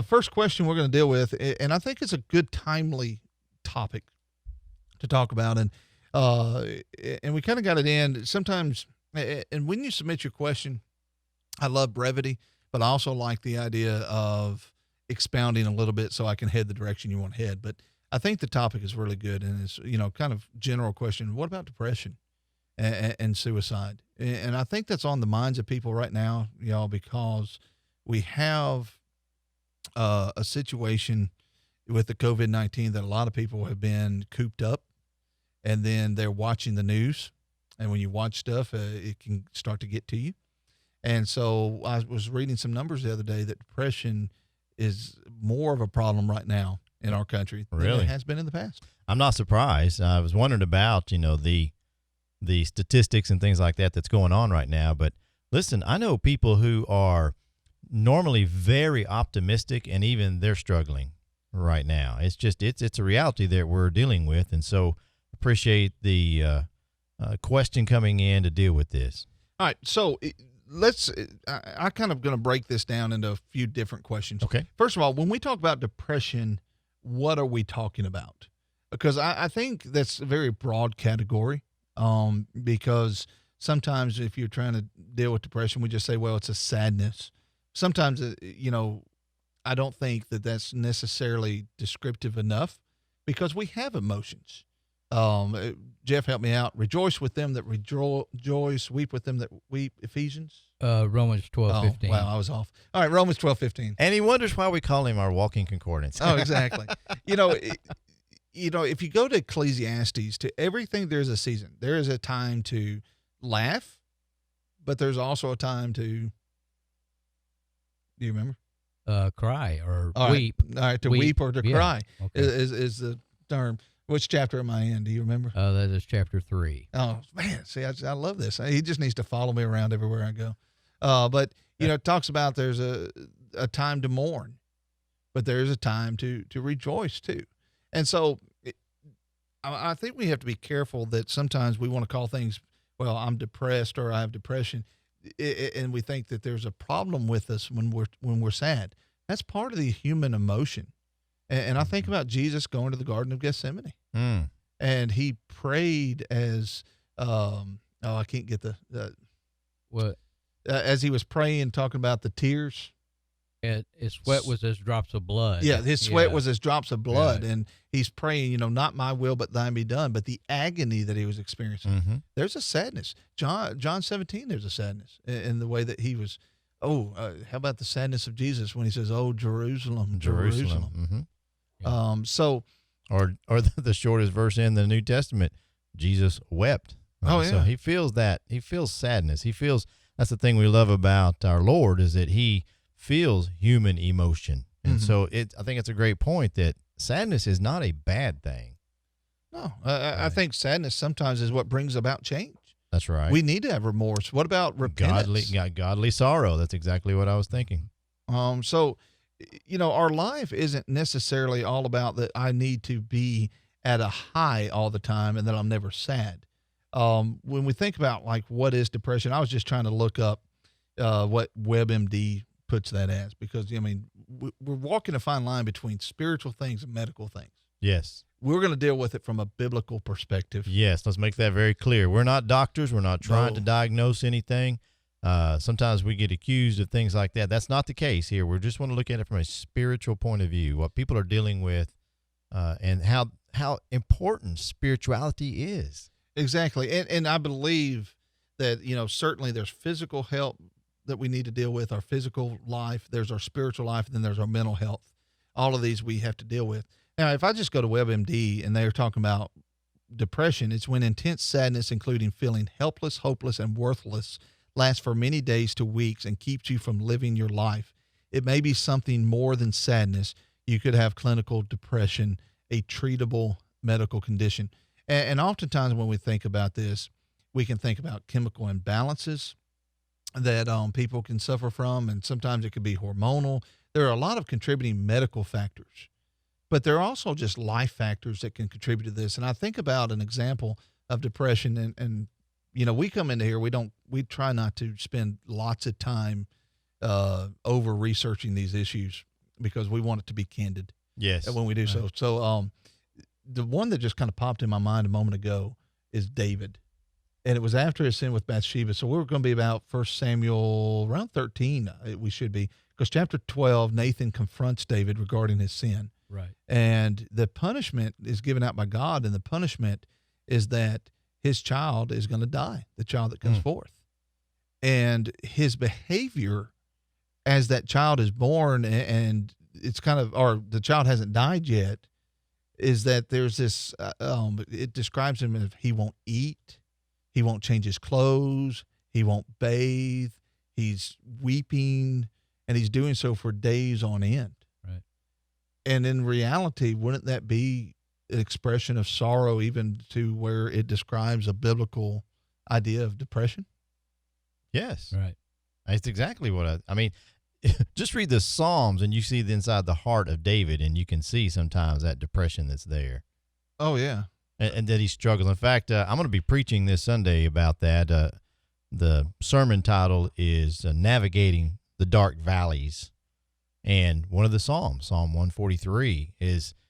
First question we're going to deal with, and I think it's a good, timely topic to talk about, uh, and we kind of got it in. Sometimes, and when you submit your question, I love brevity, but I also like the idea of expounding a little bit so I can head the direction you want to head. But I think the topic is really good, and it's kind of general question. What about depression and suicide? And I think that's on the minds of people right now, y'all, because we have a situation with the COVID-19 that a lot of people have been cooped up, and then they're watching the news. And when you watch stuff, it can start to get to you. And so I was reading some numbers the other day that depression is more of a problem right now in our country than Really? it has been in the past. I'm not surprised. I was wondering about, the statistics and things like that that's going on right now. But listen, I know people who are normally very optimistic, and even they're struggling right now. It's just it's a reality that we're dealing with, and so appreciate the question coming in to deal with this. All right, so I kind of going to break this down into a few different questions. Okay. First of all, when we talk about depression, what are we talking about? Because I think that's a very broad category, because sometimes if you're trying to deal with depression, we just say, well, it's a sadness. Sometimes, I don't think that that's necessarily descriptive enough, because we have emotions. Jeff, help me out. Rejoice with them that rejoice, weep with them that weep. Ephesians? Romans 12:15. Oh, wow, I was off. All right, Romans 12:15. And he wonders why we call him our walking concordance. Oh, exactly. If you go to Ecclesiastes, to everything there's a season. There is a time to laugh, but there's also a time to, do you remember? Cry or All right. weep. All right, to weep or to Yeah. cry Okay. is the term. Which chapter am I in? Do you remember? That is chapter 3. Oh, man. See, I love this. He just needs to follow me around everywhere I go. But, it talks about there's a time to mourn, but there's a time to rejoice too. And so I think we have to be careful that sometimes we want to call things, well, I'm depressed or I have depression. And we think that there's a problem with us when we're sad. That's part of the human emotion. And I think about Jesus going to the Garden of Gethsemane, and he prayed as, I can't get What? as he was praying, talking about the tears. His sweat was as drops of blood. Yeah, his sweat was as drops of blood, Right. and he's praying, not my will, but thine be done. But the agony that he was experiencing, there's a sadness. John 17, there's a sadness in the way that he was. How about the sadness of Jesus when he says, "Oh, Jerusalem, Jerusalem." So, or the shortest verse in the New Testament, Jesus wept. Oh, yeah. So he feels that. He feels sadness. That's the thing we love about our Lord, is that he feels human emotion. And so I think it's a great point that sadness is not a bad thing. no, I think sadness sometimes is what brings about change. That's right. We need to have remorse. What about repentance? Godly sorrow. That's exactly what I was thinking. So, our life isn't necessarily all about that I need to be at a high all the time and that I'm never sad. When we think about like what is depression, I was just trying to look up what WebMD puts that as, because we're walking a fine line between spiritual things and medical things. Yes. We're going to deal with it from a biblical perspective. Yes. Let's make that very clear. We're not doctors. We're not trying No. to diagnose anything. Sometimes we get accused of things like that. That's not the case here. We just want to look at it from a spiritual point of view, what people are dealing with, and how important spirituality is. Exactly. And I believe that, certainly there's physical health that we need to deal with, our physical life, there's our spiritual life, and then there's our mental health. All of these we have to deal with. Now, if I just go to WebMD and they're talking about depression, it's when intense sadness, including feeling helpless, hopeless, and worthless, lasts for many days to weeks and keeps you from living your life. It may be something more than sadness. You could have clinical depression, a treatable medical condition. And oftentimes when we think about this, we can think about chemical imbalances that people can suffer from, and sometimes it could be hormonal. There are a lot of contributing medical factors, but there are also just life factors that can contribute to this. And I think about an example of depression, and we come into here, we try not to spend lots of time over researching these issues. because we want it to be candid Yes. when we do so. So the one that just kind of popped in my mind a moment ago is David. And it was after his sin with Bathsheba. So we're going to be about 1 Samuel around 13, we should be. Because chapter 12, Nathan confronts David regarding his sin. Right. And the punishment is given out by God, and the punishment is that his child is going to die, the child that comes forth. And his behavior as that child is born, and it's kind of, or the child hasn't died yet, is that there's this, it describes him as he won't eat, he won't change his clothes, he won't bathe, he's weeping, and he's doing so for days on end. Right. And in reality, wouldn't that be an expression of sorrow, even to where it describes a biblical idea of depression? Yes. Right. That's exactly what I mean, just read the Psalms and you see the inside the heart of David, and you can see sometimes that depression that's there. Oh, yeah. And that he struggles. In fact, I'm going to be preaching this Sunday about that. The sermon title is Navigating the Dark Valleys. And one of the Psalms, Psalm 143,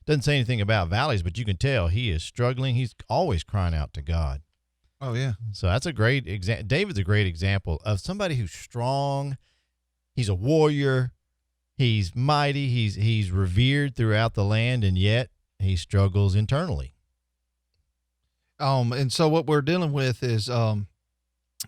doesn't say anything about valleys, but you can tell he is struggling. He's always crying out to God. Oh, yeah. So that's a great example. David's a great example of somebody who's strong. He's a warrior. He's mighty. He's revered throughout the land, and yet he struggles internally. And so what we're dealing with is, when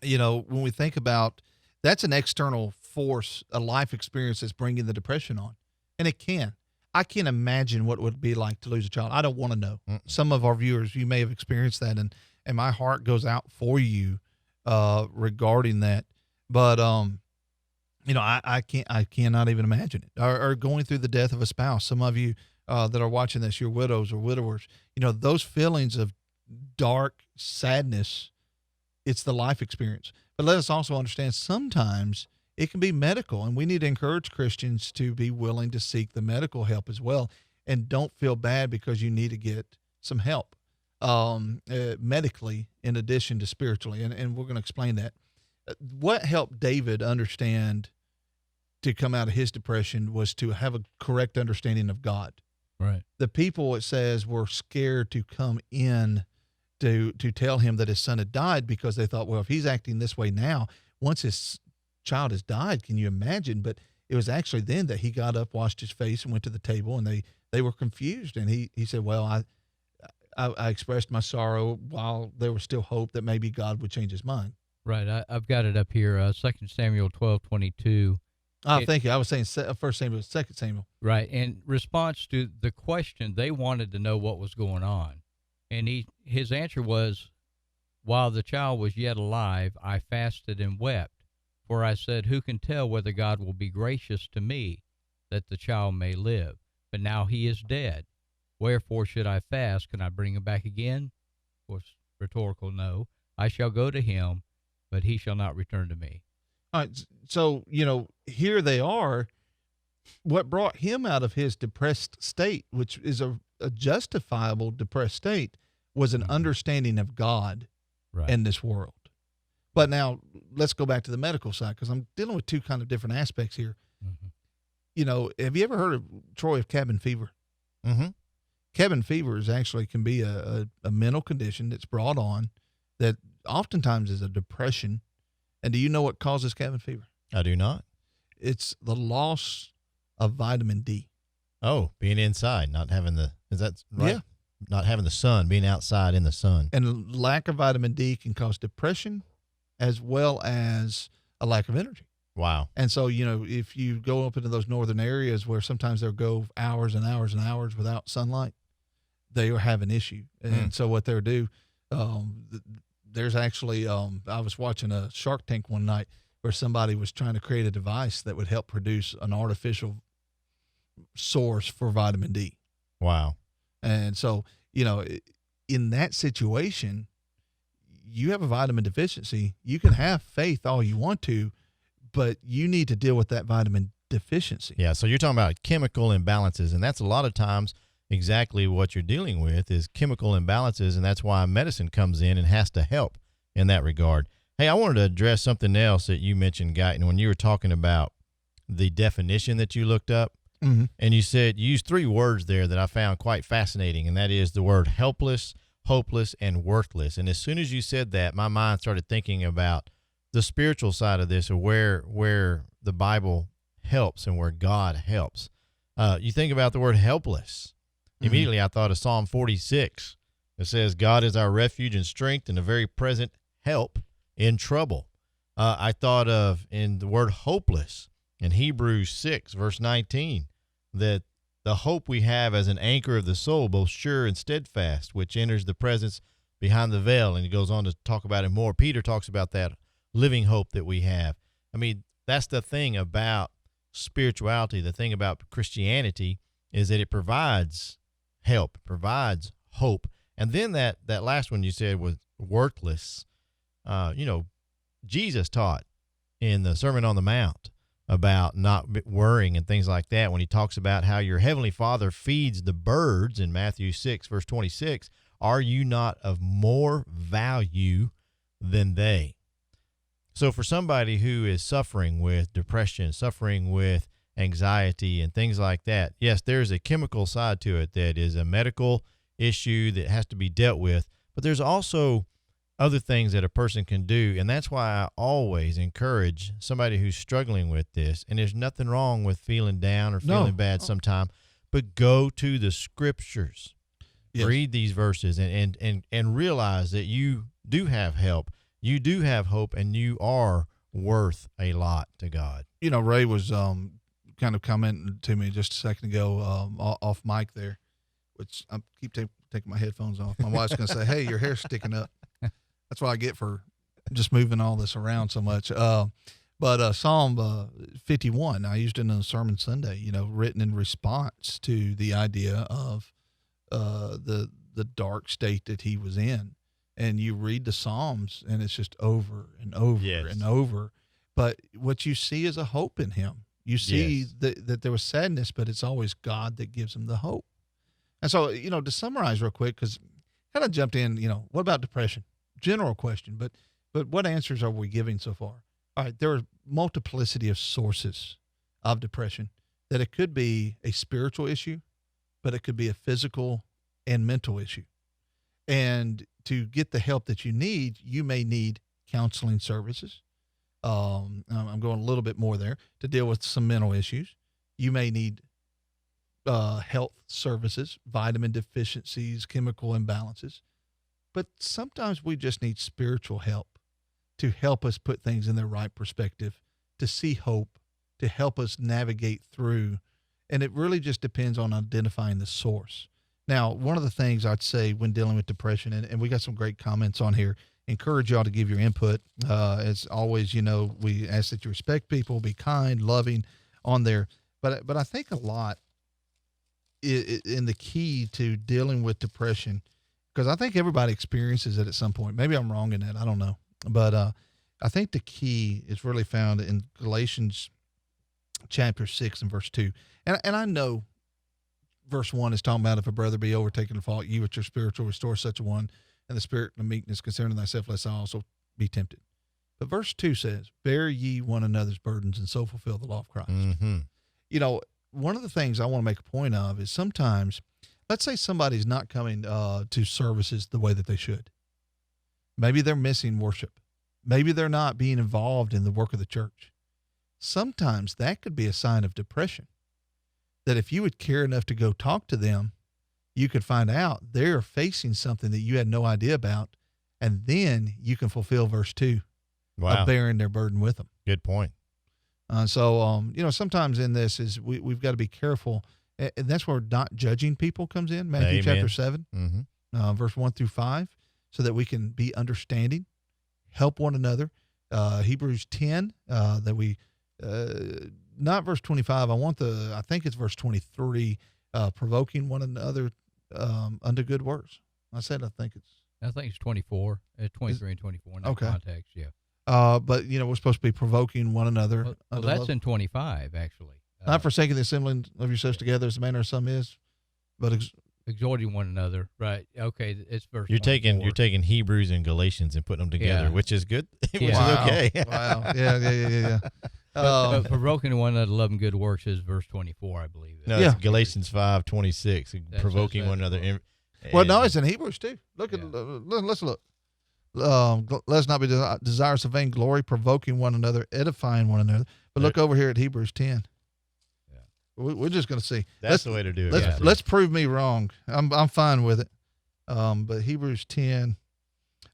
we think about, that's an external force, a life experience that's bringing the depression on. And it can. I can't imagine what it would be like to lose a child. I don't want to know. Some of our viewers, you may have experienced that, and my heart goes out for you regarding that. But, I cannot even imagine it. Or going through the death of a spouse. Some of you that are watching this, you're widows or widowers. Those feelings of dark sadness, it's the life experience. But let us also understand sometimes it can be medical, and we need to encourage Christians to be willing to seek the medical help as well. And don't feel bad because you need to get some help medically in addition to spiritually. And we're going to explain that. What helped David understand to come out of his depression was to have a correct understanding of God. Right. The people, it says, were scared to come in to tell him that his son had died, because they thought, well, if he's acting this way now, once his child has died, can you imagine? But it was actually then that he got up, washed his face, and went to the table, and they were confused. And he said, well, I expressed my sorrow while there was still hope that maybe God would change his mind. Right. I've got it up here, 2 Samuel 12:22. Thank you. I was saying 1 Samuel, 2 Samuel. Right. In response to the question, they wanted to know what was going on. And his answer was, while the child was yet alive, I fasted and wept. For I said, who can tell whether God will be gracious to me, that the child may live? But now he is dead. Wherefore should I fast? Can I bring him back again? Of course, rhetorical, no. I shall go to him, but he shall not return to me. All right. So, here they are. What brought him out of his depressed state, which is a justifiable depressed state, was an understanding of God in this world. But now let's go back to the medical side, because I'm dealing with two kind of different aspects here. Mm-hmm. Have you ever heard of, Troy, of cabin fever? Mm-hmm. Cabin fever can be a mental condition that's brought on that oftentimes is a depression. And do you know what causes cabin fever? I do not. It's the loss of vitamin D. Oh, being inside, not having is that right? Yeah. Not having the sun, being outside in the sun. And lack of vitamin D can cause depression as well as a lack of energy. Wow. And so, if you go up into those northern areas where sometimes they'll go hours and hours and hours without sunlight, they are having an issue. And so what they'll do, there's actually, I was watching a Shark Tank one night where somebody was trying to create a device that would help produce an artificial source for vitamin D. Wow. And so, in that situation, you have a vitamin deficiency. You can have faith all you want to, but you need to deal with that vitamin deficiency. Yeah. So you're talking about chemical imbalances, and that's a lot of times exactly what you're dealing with is chemical imbalances. And that's why medicine comes in and has to help in that regard. Hey, I wanted to address something else that you mentioned, Guyton, when you were talking about the definition that you looked up. Mm-hmm. And you used three words there that I found quite fascinating, and that is the word helpless, hopeless, and worthless. And as soon as you said that, my mind started thinking about the spiritual side of this, or where the Bible helps and where God helps. You think about the word helpless. Immediately I thought of Psalm 46. It says, God is our refuge and strength and a very present help in trouble. I thought of in the word hopeless in Hebrews 6, verse 19, that the hope we have as an anchor of the soul, both sure and steadfast, which enters the presence behind the veil. And he goes on to talk about it more. Peter talks about that living hope that we have. I mean, that's the thing about spirituality. The thing about Christianity is that it provides help, it provides hope. And then that last one you said was worthless. Jesus taught in the Sermon on the Mount about not worrying and things like that. When he talks about how your heavenly Father feeds the birds in Matthew 6, verse 26, are you not of more value than they? So for somebody who is suffering with depression, suffering with anxiety and things like that, yes, there's a chemical side to it that is a medical issue that has to be dealt with, but there's also other things that a person can do. And that's why I always encourage somebody who's struggling with this, and there's nothing wrong with feeling down or feeling bad sometime, but go to the scriptures, read these verses and realize that you do have help, you do have hope, and you are worth a lot to God. You know, Ray was kind of commenting to me just a second ago off mic there, which I keep taking my headphones off. My wife's going to say, hey, your hair's sticking up. That's what I get for just moving all this around so much. But Psalm 51, I used it in a sermon Sunday, written in response to the idea of the dark state that he was in. And you read the Psalms, and it's just over and over and over. But what you see is a hope in him. You see that there was sadness, but it's always God that gives him the hope. And so, to summarize real quick, because kind of jumped in, what about depression? General question, but what answers are we giving so far? All right, there are multiplicity of sources of depression. That it could be a spiritual issue, but it could be a physical and mental issue. And to get the help that you need, you may need counseling services. I'm going a little bit more there to deal with some mental issues. You may need health services, vitamin deficiencies, chemical imbalances. But sometimes we just need spiritual help to help us put things in their right perspective, to see hope, to help us navigate through. And it really just depends on identifying the source. Now, one of the things I'd say when dealing with depression, and we got some great comments on here, encourage y'all to give your input. As always, we ask that you respect people, be kind, loving on there. But I think a lot in the key to dealing with depression, because I think everybody experiences it at some point. Maybe I'm wrong in that. I don't know. But I think the key is really found in Galatians chapter 6 and verse 2. And I know verse 1 is talking about if a brother be overtaken in fault, you with your spiritual restore such a one, and the spirit of meekness concerning thyself, lest I also be tempted. But verse 2 says, bear ye one another's burdens and so fulfill the law of Christ. Mm-hmm. One of the things I want to make a point of is sometimes, let's say somebody's not coming to services the way that they should. Maybe they're missing worship. Maybe they're not being involved in the work of the church. Sometimes that could be a sign of depression. That if you would care enough to go talk to them, you could find out they're facing something that you had no idea about, and then you can fulfill verse 2 of bearing their burden with them. Good point. Sometimes in this is we've got to be careful, and that's where not judging people comes in. Matthew chapter 7, verse 1 through 5, so that we can be understanding, help one another. Hebrews 10, that we, not verse 25. I think it's verse 23, provoking one another unto good works. I think it's 24, 23 and 24 in that context. Yeah. But we're supposed to be provoking one another. Well, that's love. In 25, actually. Not forsaking the assembling of yourselves together as the manner of some is, but exhorting one another. Right. Okay. It's verse. You're taking Hebrews and Galatians and putting them together, which is good. Which is okay. Wow. Yeah. Provoking one another, loving good works is verse 24, I believe. No, Yeah. it's Galatians 5:26, provoking says one that. another. Well, no, And- it's in Hebrews too. Look at Yeah. let's look. Let's not be desirous of vainglory, provoking one another, edifying one another. But look over here at Hebrews 10. Yeah. We're just going to see. That's the way to do it. Let's right there. let's prove me wrong. I'm fine with it. But Hebrews 10.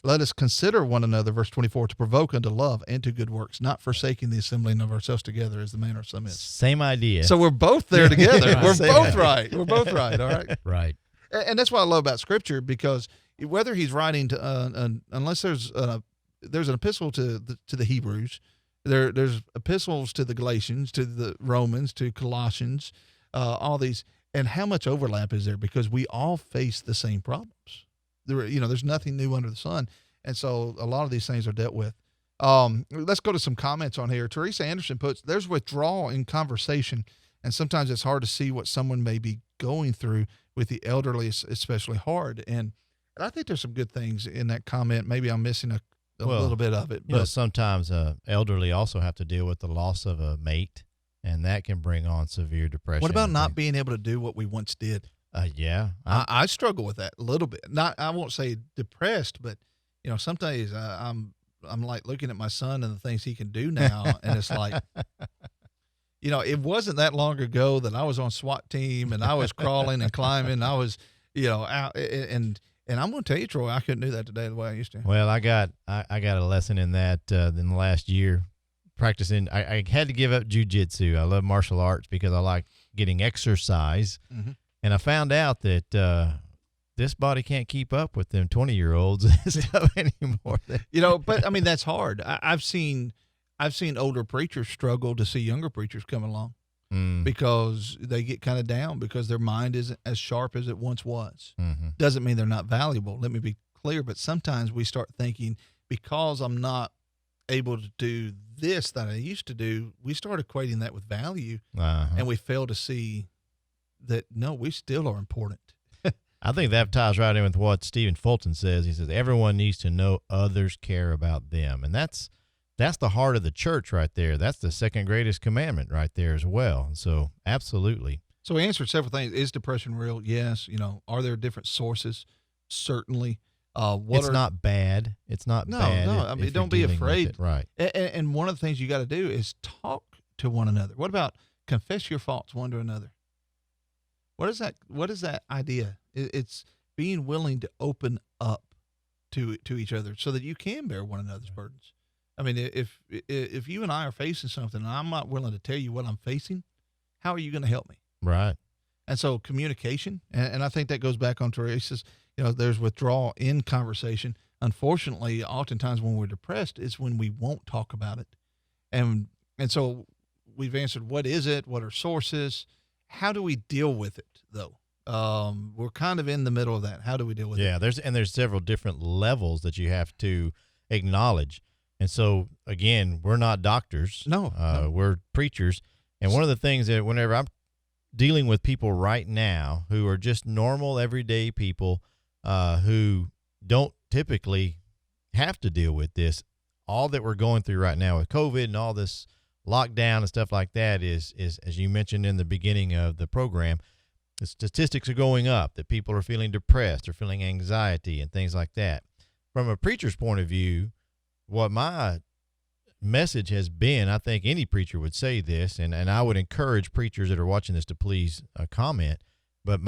Let us consider one another, verse 24, to provoke unto love and to good works, not forsaking the assembling of ourselves together as the manner of some is. Same idea. So we're both there together. Right. We're Same both idea. right. We're both right. All right. Right. And that's what I love about Scripture, because whether he's writing to, unless there's an epistle to the Hebrews, there's epistles to the Galatians, to the Romans, to Colossians, all these, and how much overlap is there? Because we all face the same problems. There's nothing new under the sun, and so a lot of these things are dealt with. Let's go to some comments on here. Teresa Anderson puts, "There's withdrawal in conversation, and sometimes it's hard to see what someone may be going through. With the elderly, it's especially hard." And I think there's some good things in that comment. Maybe I'm missing a Well, little bit of it, You know, but sometimes elderly also have to deal with the loss of a mate, and that can bring on severe depression. what about and not things. being able to do what we once did? Yeah, I struggle with that a little bit. I won't say depressed, but some days I'm like looking at my son and the things he can do now, and it's like, it wasn't that long ago that I was on SWAT team and I was crawling and climbing. I was, out, and I'm going to tell you, Troy, I couldn't do that today the way I used to. Well, I got a lesson in that in the last year practicing. I had to give up jujitsu. I love martial arts because I like getting exercise, Mhm. and I found out that this body can't keep up with them 20-year-olds and stuff anymore. But I mean that's hard. I've seen older preachers struggle to see younger preachers come along Mm, because they get kind of down because their mind isn't as sharp as it once was. mhm. Doesn't mean they're not valuable. Let me be clear. But sometimes we start thinking, because I'm not able to do this that I used to do, we start equating that with value, Uh-huh. and we fail to see that, no, we still are important. I think that ties right in with what Stephen Fulton says. He says everyone needs to know others care about them, and that's the heart of the church right there. That's the second greatest commandment right there as well. So absolutely. So we answered several things. Is depression real? Yes. Are there different sources? Certainly. It's not bad. It's not No, bad. no. if- I mean, if don't be you're dealing with afraid. it. Right. And one of the things you got to do is talk to one another. What about confess your faults one to another? What is that? What is that idea? It's being willing to open up to each other so that you can bear one another's burdens. I mean, if you and I are facing something and I'm not willing to tell you what I'm facing, how are you going to help me? Right. And so communication, and I think that goes back on Teresa's, there's withdrawal in conversation. Unfortunately, oftentimes when we're depressed, it's when we won't talk about it. And so we've answered, what is it? What are sources? How do we deal with it, though? We're kind of in the middle of that. How do we deal with it? Yeah. There's several different levels that you have to acknowledge. And so again, we're not doctors. No. We're preachers. And one of the things that whenever I'm dealing with people right now who are just normal, everyday people who don't typically have to deal with this, all that we're going through right now with COVID and all this lockdown and stuff like that is as you mentioned in the beginning of the program, the statistics are going up that people are feeling depressed or feeling anxiety and things like that. From a preacher's point of view, what my message has been, I think any preacher would say this, and I would encourage preachers that are watching this to please comment, but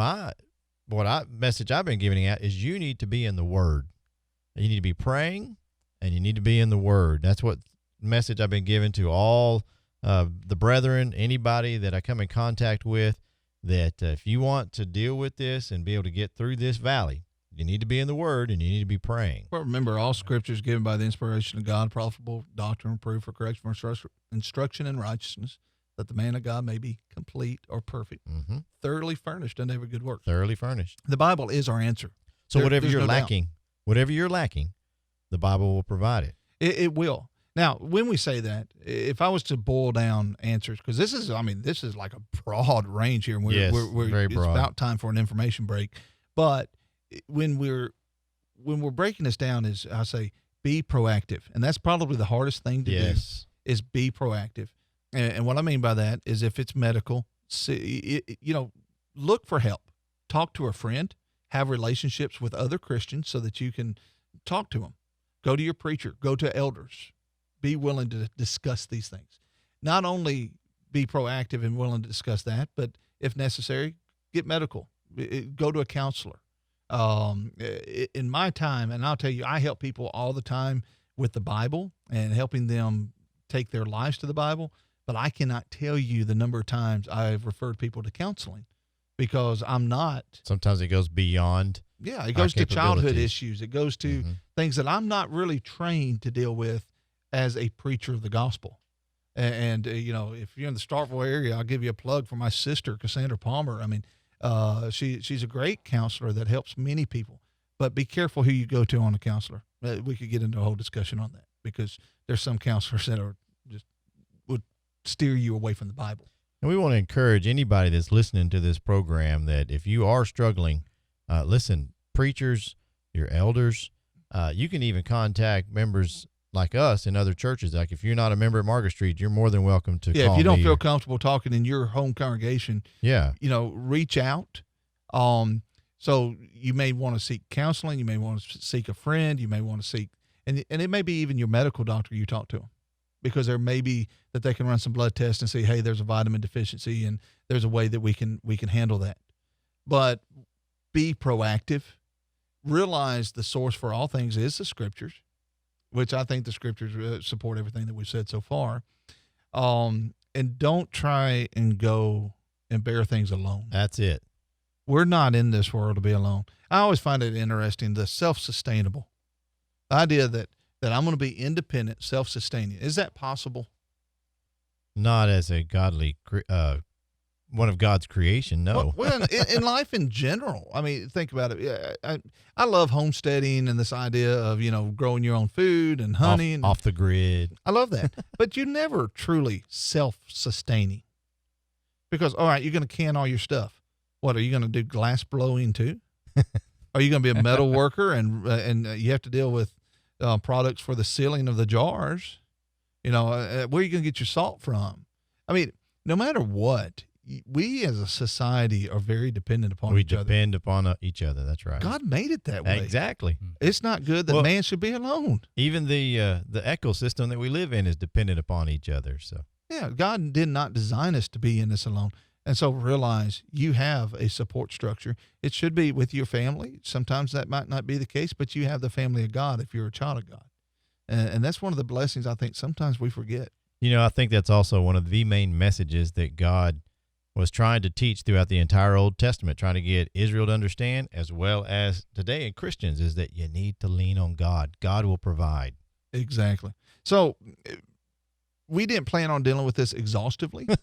message I've been giving out is you need to be in the Word. You need to be praying, and you need to be in the Word. That's what message I've been giving to all the brethren, anybody that I come in contact with, that if you want to deal with this and be able to get through this valley, you need to be in the Word and you need to be praying. Well, remember, all Scripture is given by the inspiration of God, profitable doctrine, reproof, for correction, for instruction in righteousness, that the man of God may be complete or perfect, Mm-hmm. thoroughly furnished unto every good work. Thoroughly furnished. The Bible is our answer. So There's whatever no doubt. you're lacking, the Bible will provide it. It will. Now, when we say that, if I was to boil down answers, because this is like a broad range here, and Yes, we're very it's broad. about time for an information break. But when we're breaking this down, is I say be proactive, and that's probably the hardest thing to do. Yes. Is be proactive. And what I mean by that is if it's medical, see, look for help. Talk to a friend. Have relationships with other Christians so that you can talk to them. Go to your preacher. Go to elders. Be willing to discuss these things. Not only be proactive and willing to discuss that, but if necessary, get medical. Go to a counselor. In my time, and I'll tell you, I help people all the time with the Bible and helping them take their lives to the Bible, but I cannot tell you the number of times I've referred people to counseling because I'm not. Sometimes it goes beyond. Yeah, it goes to childhood capabilities. issues. It goes to things that I'm not really trained to deal with as a preacher of the gospel. And if you're in the Starkville area, I'll give you a plug for my sister, Cassandra Palmer. I mean, she's a great counselor that helps many people. But be careful who you go to on a counselor. We could get into a whole discussion on that because there's some counselors that are just would steer you away from the Bible. And we want to encourage anybody that's listening to this program that if you are struggling, listen, preachers, your elders, you can even contact members like us in other churches. Like if you're not a member at Margaret Street, you're more than welcome to call if you don't me feel or- comfortable talking in your home congregation, Yeah. reach out. So you may want to seek counseling. You may want to seek a friend. You may want to seek, and it may be even your medical doctor you talk to, because there may be that they can run some blood tests and say, hey, there's a vitamin deficiency, and there's a way that we can handle that. But be proactive. Realize the source for all things is the Scriptures, which I think the Scriptures support everything that we've said so far. And don't try and go and bear things alone. That's it. We're not in this world to be alone. I always find it interesting, the self-sustainable. The idea that I'm going to be independent, self-sustaining. Is that possible? Not as a godly, one of God's creation. No. Well, in life in general. I mean, think about it. Yeah, I love homesteading and this idea of, growing your own food and hunting. off the grid. I love that. But you're never truly self-sustaining. Because, all right, you're going to can all your stuff. What, are you going to do glass blowing too? Are you going to be a metal worker and you have to deal with products for the sealing of the jars? Where are you going to get your salt from? I mean, no matter what, we as a society are very dependent upon We each other. depend upon each other. That's right. God made it that way. Exactly. It's not good that Well- man should be alone. Even the ecosystem that we live in is dependent upon each other. So Yeah, God did not design us to be in this alone. And so realize you have a support structure. It should be with your family. Sometimes that might not be the case, but you have the family of God if you're a child of God. And that's one of the blessings I think sometimes we forget. I think that's also one of the main messages that God was trying to teach throughout the entire Old Testament, trying to get Israel to understand, as well as today in Christians, is that you need to lean on God. God will provide. Exactly. So we didn't plan on dealing with this exhaustively. Been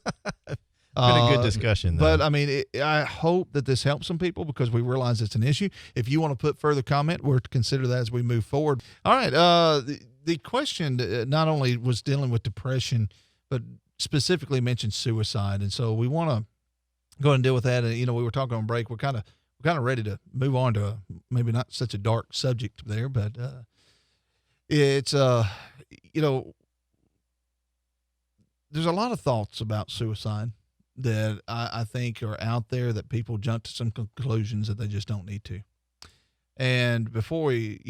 a good discussion, though. But I mean, I hope that this helps some people because we realize it's an issue. If you want to put further comment, we're to consider that as we move forward. All right. The question not only was dealing with depression, but specifically mentioned suicide. And so we want to go ahead and deal with that. And, we were talking on break. We're kind of ready to move on to maybe not such a dark subject there, but it's, there's a lot of thoughts about suicide that I think are out there that people jump to some conclusions that they just don't need to. And before we,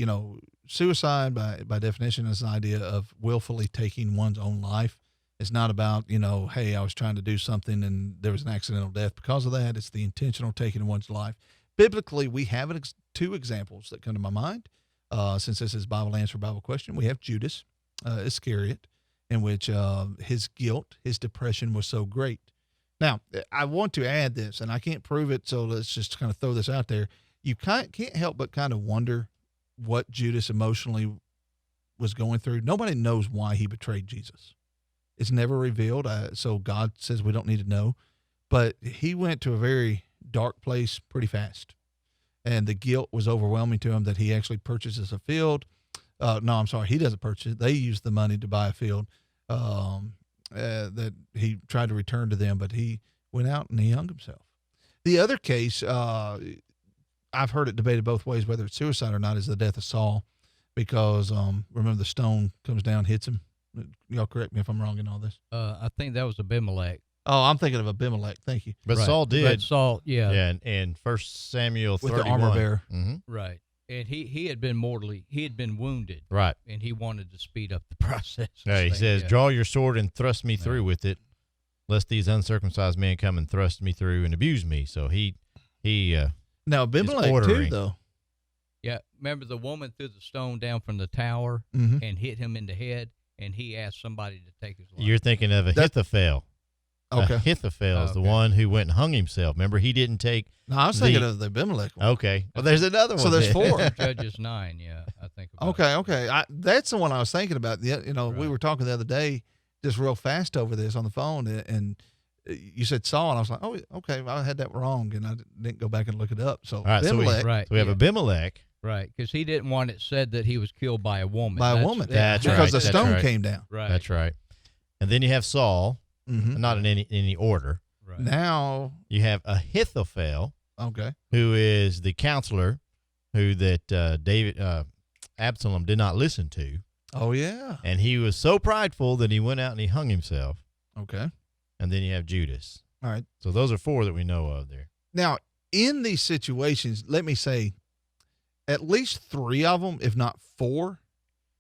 suicide by definition is an idea of willfully taking one's own life. It's not about, hey, I was trying to do something and there was an accidental death because of that. It's the intentional taking of one's life. Biblically, we have two examples that come to my mind. Since this is Bible Answer, Bible Question, we have Judas Iscariot, in which his guilt, his depression was so great. Now, I want to add this, and I can't prove it, so let's just kind of throw this out there. You can't help but kind of wonder what Judas emotionally was going through. Nobody knows why he betrayed Jesus. It's never revealed, so God says we don't need to know. But he went to a very dark place pretty fast, and the guilt was overwhelming to him that he actually purchases a field. No, I'm sorry, he doesn't purchase it. They used the money to buy a field. That he tried to return to them, but he went out and he hung himself. The other case, I've heard it debated both ways, whether it's suicide or not, is the death of Saul, because remember the stone comes down, hits him, Y'all correct me if I'm wrong in all this. I think that was Abimelech. Oh, I'm thinking of Abimelech. Thank you. But Right. Saul did. But Saul, yeah, Yeah, in 1 Samuel With 31. the armor bearer. Hmm. right. And he had been wounded, Right. and he wanted to speed up the process. Yeah, he says, yeah. draw your sword and thrust me Yeah. through with it, lest these uncircumcised men come and thrust me through and abuse me. So he Now, Abimelech, too, ordering. though. Yeah, remember the woman threw the stone down from the tower Mm-hmm. and hit him in the head, and he asked somebody to take his life. you're thinking of Ahithophel. Okay. Ahithophel is the Okay. one who went and hung himself. Remember, he didn't take. No, I was thinking The- of the Abimelech one. Okay. Well, there's another one. So there's then. 4. Judges 9, yeah, I think. About Okay, it. okay. That's the one I was thinking about. We Right. were talking the other day just real fast over this on the phone, and you said Saul, and I was like, oh, okay, well, I had that wrong, and I didn't go back and look it up. So All right, so we- Abimelech, Right. So we have yeah. Abimelech. Right, because he didn't want it said that he was killed by a woman. by a woman. That's because right, the that's stone right. came down. Right. That's right. And then you have Saul, Mm-hmm. not in any order. Right. Now, You have Ahithophel, okay. who is the counselor who that Absalom did not listen to. Oh, yeah. And he was so prideful that he went out and he hung himself. Okay. And then you have Judas. All right. So those are 4 that we know of there. Now, in these situations, let me say at least 3 of them, if not 4,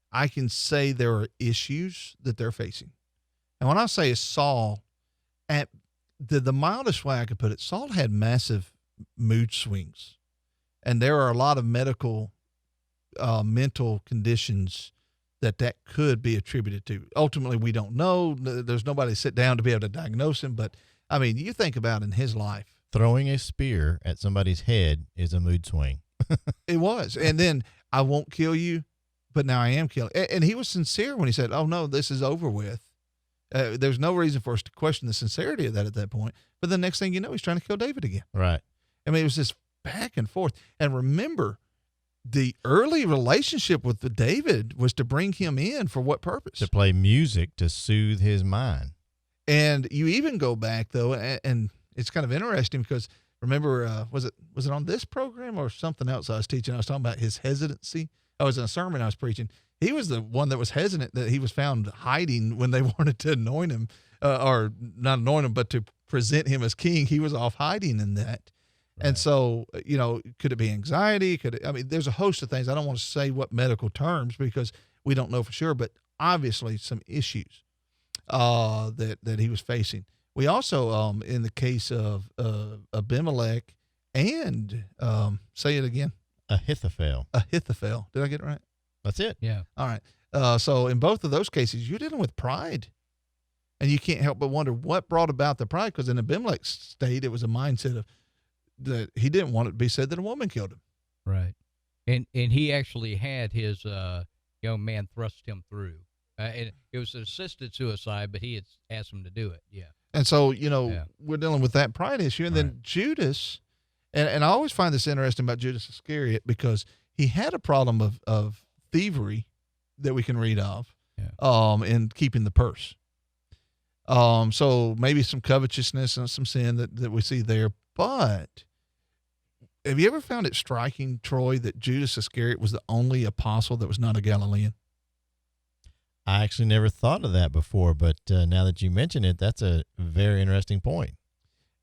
I can say there are issues that they're facing. And when I say Saul, at the mildest way I could put it, Saul had massive mood swings. And there are a lot of medical, mental conditions that could be attributed to. Ultimately, we don't know. There's nobody to sit down to be able to diagnose him. But, I mean, you think about in his life, Throwing a spear at somebody's head is a mood swing. it was. And then, I won't kill you, but now I am killing. And he was sincere when he said, oh, no, this is over with. There's no reason for us to question the sincerity of that at that point. But the next thing you know, he's trying to kill David again. Right. I mean, it was this back and forth. And remember, the early relationship with David was to bring him in for what purpose? To play music to soothe his mind. And you even go back, though, and it's kind of interesting because remember, was it on this program or something else I was teaching? I was talking about his hesitancy. I was in a sermon I was preaching. He was the one that was hesitant that he was found hiding when they wanted to anoint him, or not anoint him, but to present him as king. He was off hiding in that. Right. And so, could it be anxiety? There's a host of things. I don't want to say what medical terms because we don't know for sure, but obviously some issues that he was facing. We also, in the case of Abimelech and, say it again, Ahithophel. Ahithophel. Did I get it right? That's it. Yeah. All right. So in both of those cases, you're dealing with pride. And you can't help but wonder what brought about the pride, because in Abimelech's state, it was a mindset of that he didn't want it to be said that a woman killed him. Right. And he actually had his young man thrust him through. And it was an assisted suicide, but he had asked him to do it. Yeah. And so, Yeah. we're dealing with that pride issue. And then Right. Judas, and I always find this interesting about Judas Iscariot because he had a problem of thievery that we can read of, in keeping the purse. So maybe some covetousness and some sin that we see there. But have you ever found it striking, Troy, that Judas Iscariot was the only apostle that was not a Galilean? I actually never thought of that before, but now that you mention it, that's a very interesting point.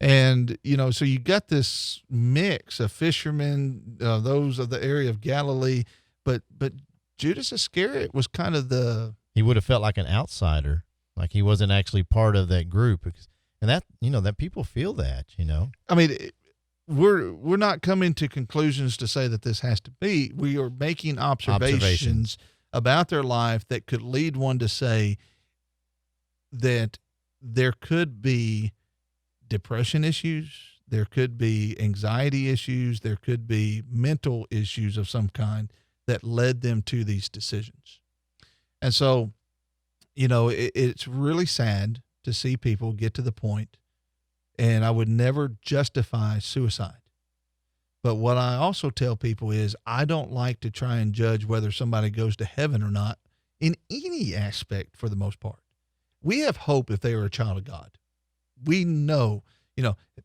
And, so you got this mix of fishermen, those of the area of Galilee, but Judas Iscariot was kind of He would have felt like an outsider, like he wasn't actually part of that group. And that, that people feel that, I mean, we're not coming to conclusions to say that this has to be. We are making observations about their life that could lead one to say that there could be depression issues, there could be anxiety issues, there could be mental issues of some kind that led them to these decisions. And so, it's really sad to see people get to the point, and I would never justify suicide. But what I also tell people is I don't like to try and judge whether somebody goes to heaven or not in any aspect for the most part. We have hope if they are a child of God. We know,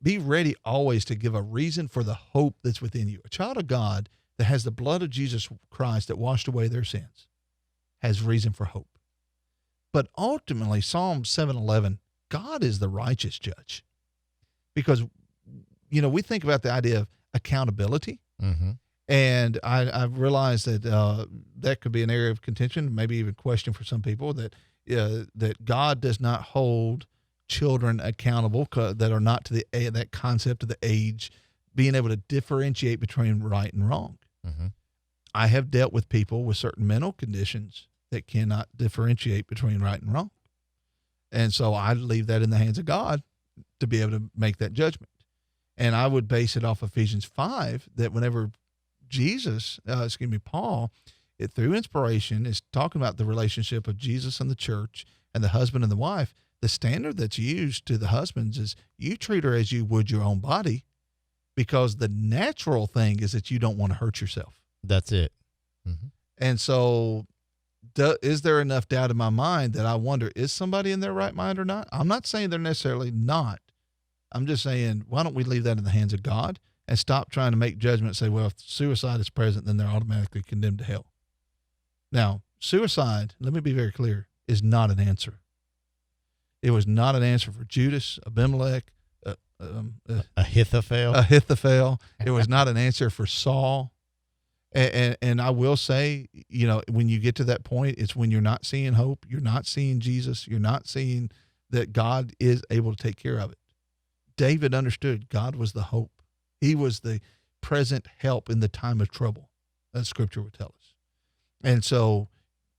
be ready always to give a reason for the hope that's within you. A child of God that has the blood of Jesus Christ that washed away their sins has reason for hope. But ultimately, Psalm 7:11, God is the righteous judge. Because, we think about the idea of accountability. Mm-hmm. And I've realized that that could be an area of contention, maybe even question for some people, that God does not hold children accountable that are not to that concept of the age, being able to differentiate between right and wrong. Mm-hmm. I have dealt with people with certain mental conditions that cannot differentiate between right and wrong. And so I leave that in the hands of God to be able to make that judgment. And I would base it off Ephesians 5, that whenever Paul, through inspiration, is talking about the relationship of Jesus and the church and the husband and the wife. The standard that's used to the husbands is you treat her as you would your own body, because the natural thing is that you don't want to hurt yourself. That's it. Mm-hmm. And so is there enough doubt in my mind that I wonder, is somebody in their right mind or not? I'm not saying they're necessarily not. I'm just saying, why don't we leave that in the hands of God and stop trying to make judgment, say, well, if suicide is present, then they're automatically condemned to hell. Now, suicide, let me be very clear, is not an answer. It was not an answer for Judas, Abimelech, Ahithophel. It was not an answer for Saul. And I will say, when you get to that point, it's when you're not seeing hope, you're not seeing Jesus, you're not seeing that God is able to take care of it. David understood God was the hope. He was the present help in the time of trouble, as Scripture would tell us. And so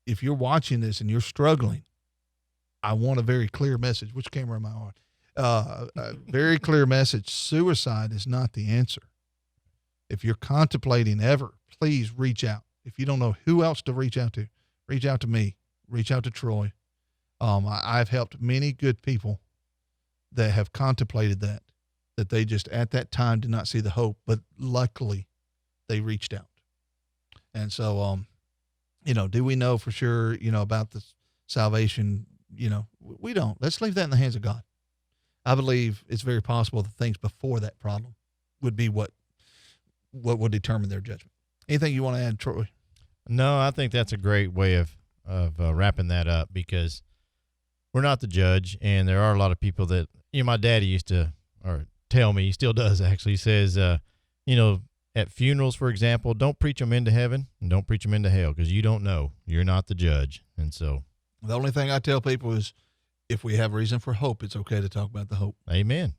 if you're watching this and you're struggling, I want a very clear message. Which camera am I on? A very clear message. Suicide is not the answer. If you're contemplating ever, please reach out. If you don't know who else to reach out to me, reach out to Troy. I've helped many good people that have contemplated that they just at that time did not see the hope, but luckily they reached out. And so, do we know for sure, about the salvation? We don't. Let's leave that in the hands of God. I believe it's very possible the things before that problem would be what would determine their judgment. Anything you want to add, Troy? No, I think that's a great way of wrapping that up, because we're not the judge, and there are a lot of people that, my daddy used to, or tell me, he still does actually, he says, at funerals, for example, don't preach them into heaven and don't preach them into hell, because you don't know. You're not the judge. And so the only thing I tell people is if we have reason for hope, it's okay to talk about the hope. Amen.